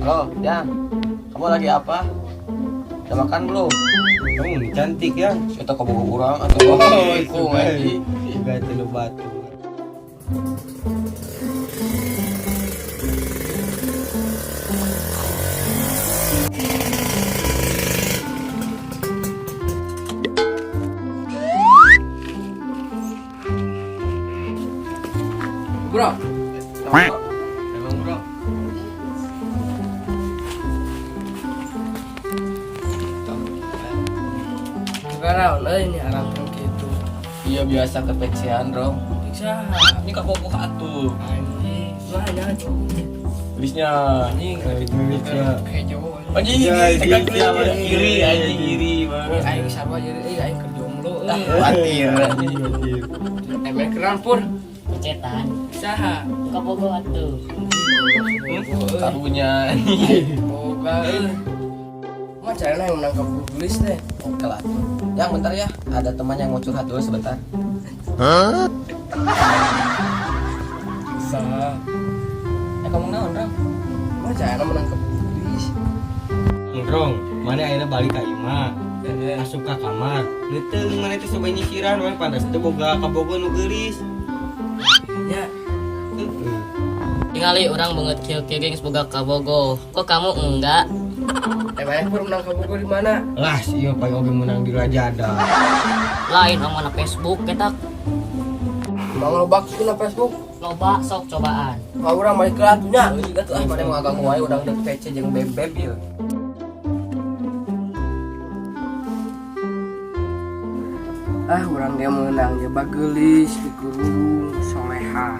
Halo, ya. Kamu lagi apa? Udah makan belum? Kamu cantik ya. Kita keburu kurang atau Itu ngaji. juga telu batu. Bro. Emang bro. Sekarang ini arang gitu. Iya biasa kepeksian bro. Bisa. Ini kak pokok atuh. Anjing, mana Tulisnya. anjing Indonesia. kayak Jawa. Anjing, Ya, tekan iya, kulit. iya. Iri anjing iri banget. Aing sarwa jadi aing kerja mulu. Khawatir anjing. Emang keren pur. Cetan Saha. kabogo atuh Karunya. Boga Mah caranya yang menangkap tulis deh. Oke lah. Yang bentar ya, ada teman yang mau curhat dulu sebentar. Saha. Kamu naon, Ram? Mah caranya menangkap tulis. Ngrong, mana akhirnya balik ke Ima. Masuk ke kamar. Leuteuh mana teh coba nyisiran we pantes teh boga kabogo nu geulis. Ya. Heeh. tingali orang banget kieu geng semoga kabogo kok kamu enggak Emang pur menangkap buku di mana? Lah si ieu paling oge menang di Rajada. lain mana Facebook ketak Mau ngelobak sih na Facebook. loba sok cobaan Mau orang balik ke atunya. Juga tuh ah pada mau agak wae udah PC jeung beb-beb ieu. Orang dia menang dia bagelis di guru soleha.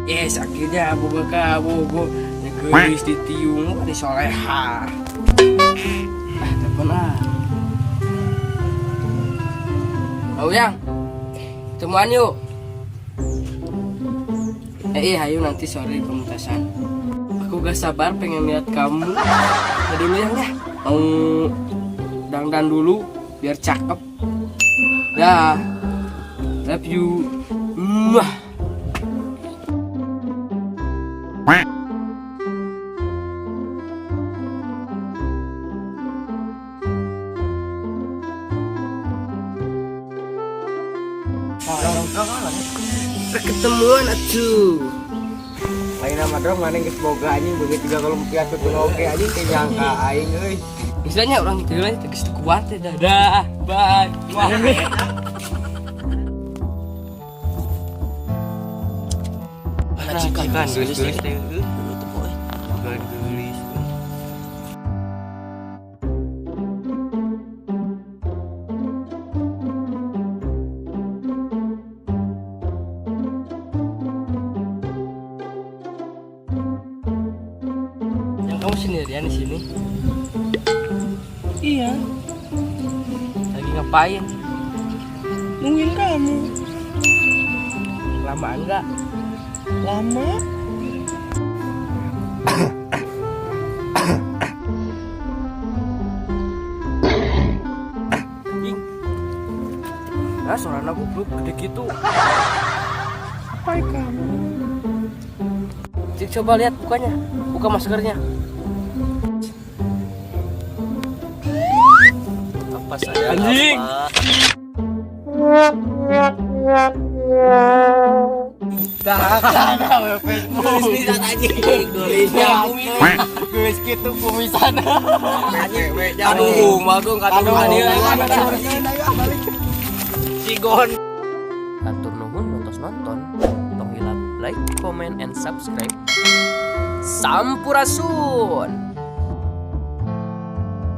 Yes, akhirnya boga kabogo ngegelis di tiung di soleha. Telepon ah. Oh yang, temuan yuk. Ayo nanti sore pementasan. Aku gak sabar pengen lihat kamu. Nah dulu yang ya, mau dandan dulu biar cakep. Dah, love you. Mwah. Ketemuan atuh. Lain nama dong mana geus boga anjing begitu juga kalau pias tuh oke anjing teh nyangka aing euy. Misalnya orang itu lain tegas kuat ya dadah. Bye. Wah. Kan geus teh geulis. Geulis. Yang kamu sendirian di sini? Iya, Lagi ngapain? nungguin kamu. Lama enggak? Lama? Ing. Nah, suara anak goblok gede gitu. Apa kamu? Cik, coba lihat bukanya. Buka maskernya. Apa saya? Anjing. Facebook. Bisa anjing. Tulisnya Geus kitu kumisan. Aduh, magung katuh hadir. Sigon. atur nuhun nonton, tong hilap like, comment, and subscribe. Sampurasun.